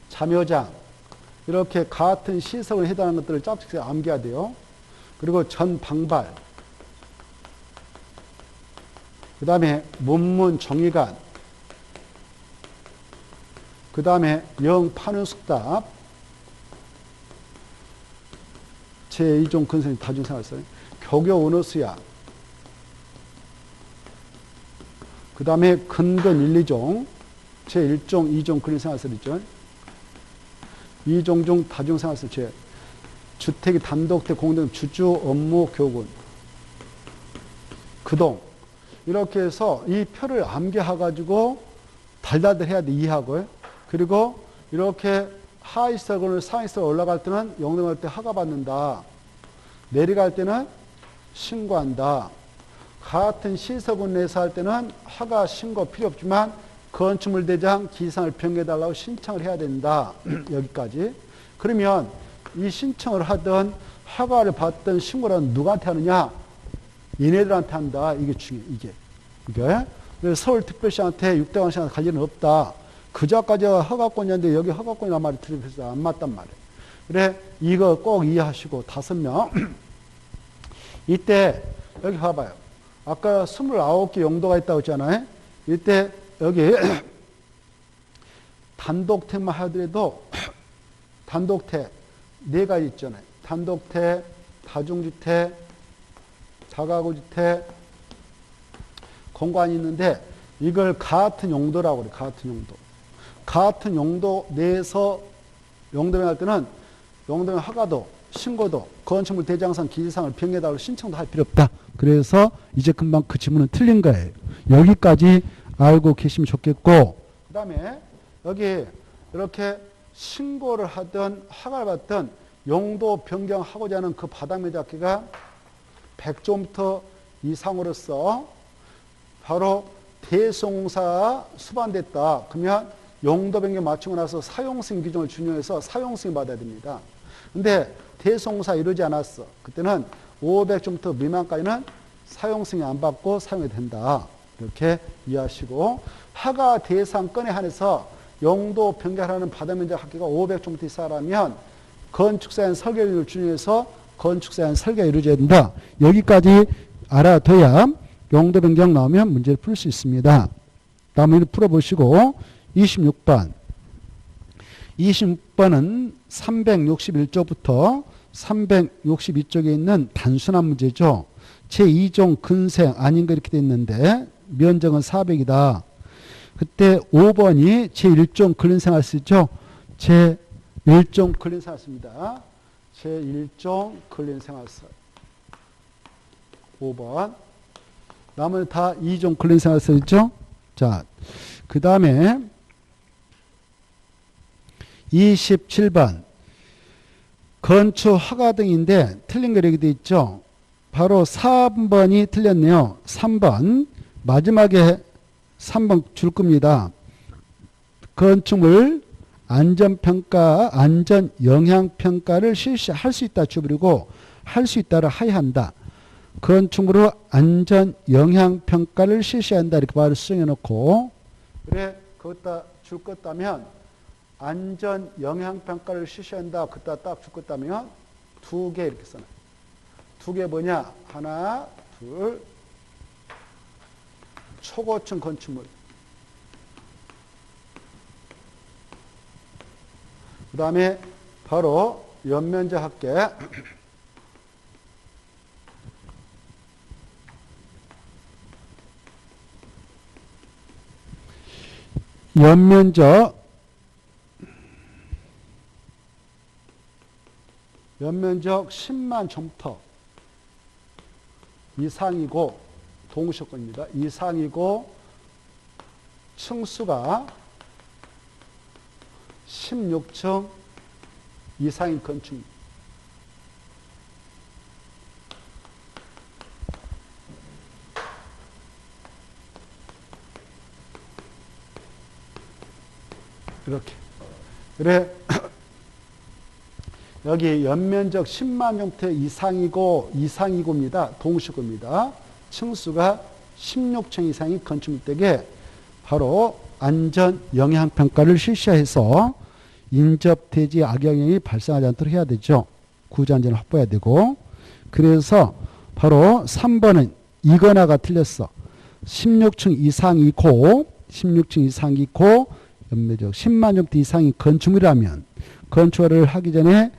참여장 이렇게 같은 시설에 해당하는 것들을 짝짝이 암기해야 돼요. 그리고 전방발, 그 다음에 문문 정의관, 그 다음에 영판운숙답, 제2종 근선이 다중생활설, 교교 언어수야, 그 다음에 근건 1, 2종, 제1종, 2종 근린생활설 있죠. 2종 중 다중생활설, 주택이 단독택, 공동, 주주, 업무, 교군, 그동. 이렇게 해서 이 표를 암기해가지고 달달달 해야 돼, 이해하고요. 그리고 이렇게 하위시설군을 상위시설 올라갈 때는 용도할 때 허가받는다. 내려갈 때는 신고한다. 같은 시설군 내에서 할 때는 허가 신고 필요 없지만 건축물 대장 기상을 변경해달라고 신청을 해야 된다. 여기까지. 그러면 이 신청을 하든 허가를 받든 신고를 누구한테 하느냐? 얘네들한테 한다. 이게 중요해. 이게. 그래서 서울특별시한테 육대관시한테 갈 일은 없다. 그저까지가 허가권이었는데 여기 허가권이란 말이 들어서 안 맞단 말이에요. 그래, 이거 꼭 이해하시고 5명. 이때 여기 봐봐요. 아까 29개 용도가 있다고 했잖아요. 이때 여기 단독택만 하더라도 단독택 4가지 있잖아요. 단독택, 다중주택, 다가구주택, 공간이 있는데 이걸 같은 용도라고 그래요. 같은 용도. 같은 용도 내에서 용도변 할 때는 용도변 허가도, 신고도, 건축물 대장상 기재상을 변경해달라고 신청도 할 필요 없다. 그래서 이제 금방 그 지문은 틀린 거예요. 여기까지 알고 계시면 좋겠고, 그 다음에 여기 이렇게 신고를 하든 허가를 받든 용도 변경하고자 하는 그 바닥면적기가 100제곱미터 이상으로서 바로 대수공사가 수반됐다. 그러면 용도 변경 맞추고 나서 사용승인 규정을 준용해서 사용승인 받아야 됩니다. 근데 대수공사 이루지 않았어. 그때는 500제곱미터 미만까지는 사용승인 안 받고 사용해도 된다. 이렇게 이해하시고 허가 대상건에 한해서 용도 변경하는 바다면적 합계가 500제곱미터 이상이라면 건축사용 설계를 준용해서 건축사용 설계가 이루어져야 된다. 여기까지 알아둬야 용도 변경 나오면 문제를 풀 수 있습니다. 다음에 풀어보시고 26번. 26번은 361쪽부터 362쪽에 있는 단순한 문제죠. 제2종 근생 아닌 거 이렇게 돼 있는데 면적은 400이다. 그때 5번이 제1종 근생활 쓰죠. 제1종 근생활 씁니다. 제1종 근생활서 5번. 나머지 다 2종 근생활 쓰죠. 자, 그 다음에 27번 건축 허가 등인데 틀린 거 이렇게 돼 있죠. 바로 3번이 틀렸네요. 3번 마지막에 3번 줄 겁니다. 건축물 안전평가, 안전영향평가를 실시할 수 있다 주버리고 할 수 있다를 하야한다. 건축물의 안전영향평가를 실시한다. 이렇게 말을 수정해 놓고 그래 그것다 줄 것다면 안전영향평가를 실시한다. 그따 딱 줄 것다면 2개 이렇게 써놔요. 2개 뭐냐? 하나, 둘, 초고층 건축물. 그 다음에 바로 연면적 합계. 연면적 10만 제곱미터 이상이고 동시효과입니다. 이상이고 층수가 16층 이상인 건축물. 이렇게. 그래 여기 연면적 10만 제곱미터 이상이고입니다. 동시효과입니다. 층수가 16층 이상인 건축물 댁에 바로 안전 영향평가를 실시해서 인접대지 악영향이 발생하지 않도록 해야 되죠. 구조안전을 확보해야 되고. 그래서 바로 3번은 이거나가 틀렸어. 16층 이상이고 연면적 10만 제곱미터 이상인 건축물이라면 건축을 하기 전에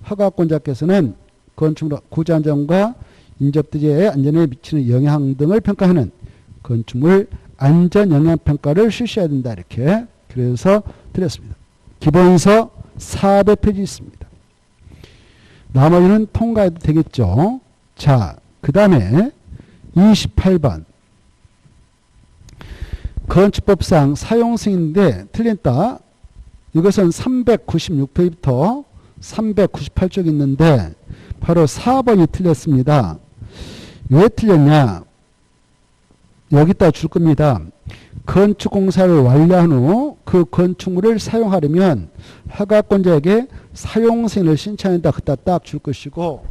허가권자께서는 건축물 구조안전과 인접대지의 안전에 미치는 영향 등을 평가하는 건축물 안전영향평가를 실시해야 된다. 이렇게. 그래서 드렸습니다. 기본서 400페이지 있습니다. 나머지는 통과해도 되겠죠. 자, 그 다음에 28번. 건축법상 사용승인데 틀렸다. 이것은 396페이지부터 398쪽 있는데 바로 4번이 틀렸습니다. 왜 틀렸냐? 여기다 줄 겁니다. 건축공사를 완료한 후 그 건축물을 사용하려면 허가권자에게 사용승인을 신청한다. 그따 딱 줄 것이고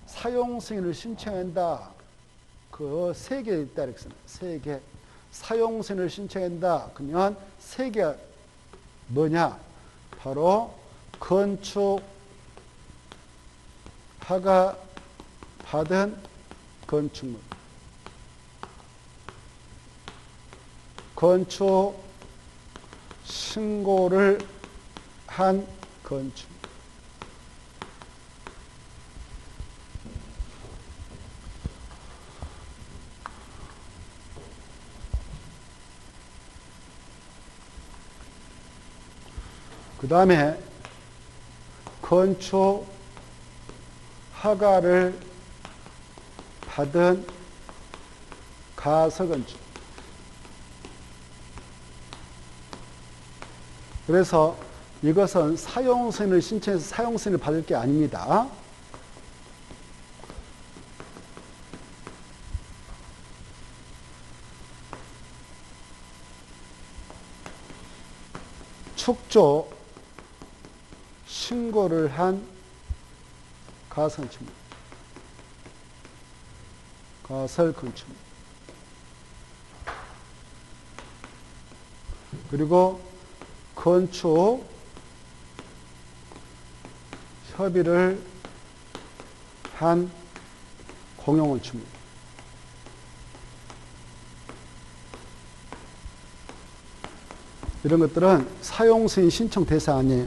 사용승인을 신청한다. 그 3개 있다. 이렇게 씁니다. 3개. 사용승인을 신청한다. 그러면 3개 뭐냐? 바로 건축 허가 받은 건축물, 건축 신고를 한 건축물, 그 다음에 건축 허가를 받은 가설건축. 그래서 이것은 사용승인을 신청해서 사용승인을 받을 게 아닙니다. 축조 신고를 한 가설건축물. 가설건축물. 그리고 건축 협의를 한 공용건축물. 이런 것들은 사용승인 신청 대상 아니에요.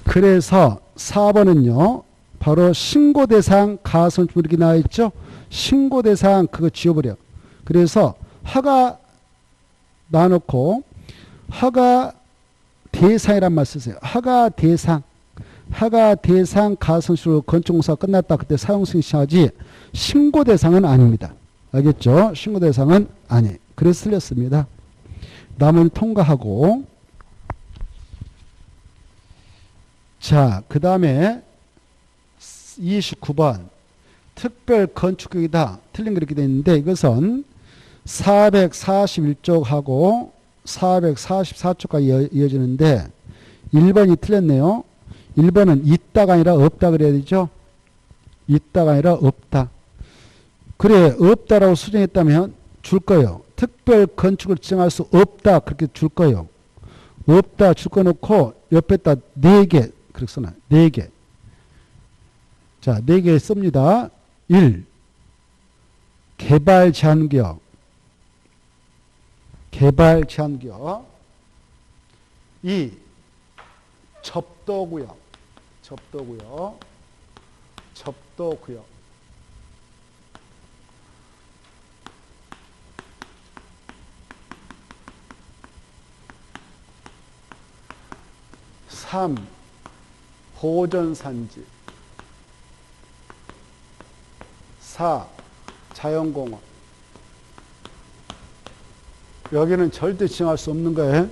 그래서 4번은요. 바로 신고대상 가선주물 이렇게 나와 있죠. 신고대상 그거 지워버려. 그래서 허가 놔놓고 허가 대상이란 말 쓰세요. 허가 대상. 허가 대상 가선주로 건축공사가 끝났다. 그때 사용승인 신청하지 신고대상은 아닙니다. 알겠죠? 신고대상은 아니에요. 그래서 틀렸습니다. 남은 통과하고 자, 그 다음에 29번 특별 건축격이다. 틀린 거 이렇게 되어 있는데 이것은 441쪽하고 444쪽까지 이어지는데 1번이 틀렸네요. 1번은 있다가 아니라 없다 그래야 되죠. 있다가 아니라 없다. 그래 없다라고 수정했다면 줄 거예요. 특별 건축을 지정할 수 없다 그렇게 줄 거예요. 없다 줄 거 놓고 옆에다 4개 그렇게 써놔요. 4개. 자, 4개 씁니다. 1. 개발 제한구역. 개발 제한구역. 2. 접도구역. 접도구역. 접도구역. 3. 보전산지. 4. 자연공원. 여기는 절대 지정할 수 없는 거예요.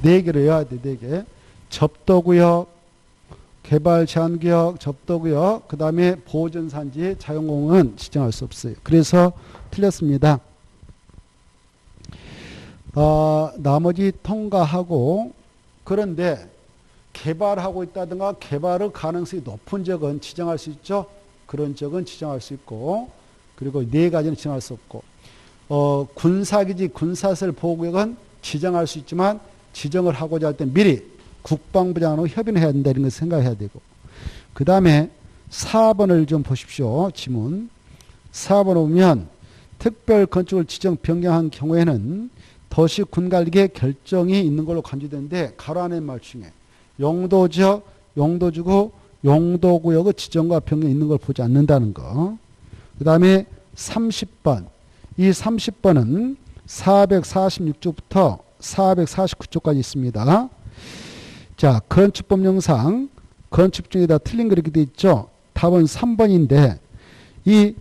4개로 해야 돼. 4개. 접도구역, 개발 제한구역, 접도구역, 그 다음에 보전산지, 자연공원은 지정할 수 없어요. 그래서 틀렸습니다. 나머지 통과하고 그런데 개발하고 있다든가 개발의 가능성이 높은 적은 지정할 수 있죠. 그런 적은 지정할 수 있고 그리고 4가지는 지정할 수 없고 군사기지 군사시설 보호구역은 지정할 수 있지만 지정을 하고자 할 때 미리 국방부장으로 협의를 해야 된다 이런 걸 생각해야 되고 그 다음에 4번을 좀 보십시오. 지문 4번 보면 특별 건축을 지정 변경한 경우에는 도시 군관리계 결정이 있는 걸로 간주되는데 가로 안에 말 중에 용도지역, 용도주구, 용도구역의 지정과 변경이 있는 걸 보지 않는다는 거. 그 다음에 30번. 이 30번은 446쪽부터 449쪽까지 있습니다. 자, 건축법령상 건축 중에다 틀린 거 이렇게 돼 있죠. 답은 3번인데 이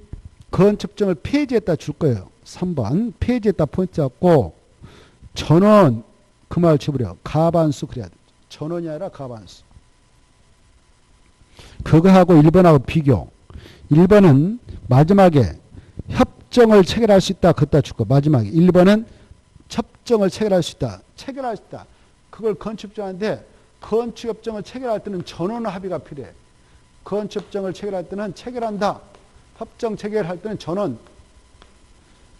건축정을 폐지했다 줄 거예요. 3번. 폐지했다 포인트 잡고 전원 그 말 쳐버려. 가반수 그래야 돼. 전원이 아니라 가반수. 그거하고 1번하고 비교. 1번은 마지막에 협정을 체결할 수 있다. 그것다 줄 거. 마지막에. 1번은 협정을 체결할 수 있다. 체결할 수 있다. 그걸 건축협정인데 건축협정을 체결할 때는 전원 합의가 필요해. 건축협정을 체결할 때는 체결한다. 협정 체결할 때는 전원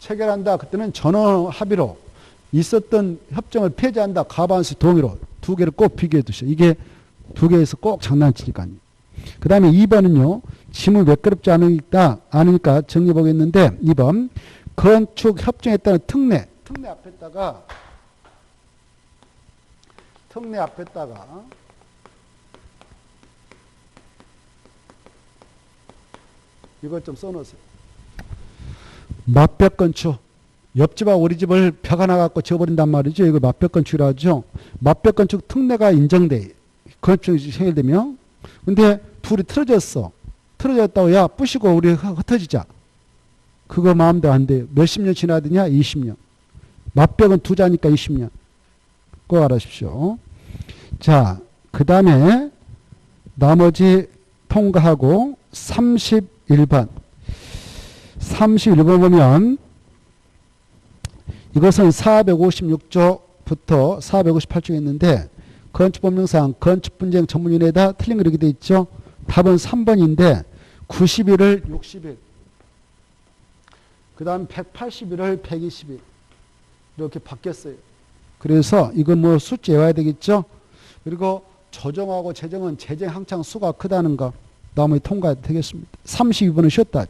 체결한다. 그때는 전원 합의로 있었던 협정을 폐지한다. 가반수 동의로. 2개를 꼭 비교해 두셔. 이게 2개에서 꼭 장난치니까요. 그 다음에 2번은요. 지문 매끄럽지 않으니까 정리해 보겠는데 2번 건축 협정했다는 특례 앞에다가 이것 좀 써놓으세요. 맞벽 건축. 옆집하고 우리 집을 벽 하나 갖고 지어버린단 말이죠. 이걸 맞벽 건축이라 하죠. 맞벽 건축 특례가 인정돼. 건축이 체결되면. 근데 둘이 틀어졌어. 틀어졌다고 야 부시고 우리 흩어지자. 그거 마음대로 안 돼요. 몇십 년 지나야 되냐? 20년. 맞벽은 2자니까 20년. 꼭 알아십시오. 자, 그 다음에 나머지 통과하고 31번. 31번 보면 이것은 456쪽부터 458쪽에 있는데 건축법령상 건축분쟁 전문위원회에다 틀린 거 이렇게 돼 있죠. 답은 3번인데 90일을 60일 그 다음 180일을 120일 이렇게 바뀌었어요. 그래서 이거 뭐 숫자 외워야 되겠죠? 그리고 조정하고 재정은 재정 항상 수가 크다는 거 나머지 통과해도 되겠습니다. 32번은 쉬었다.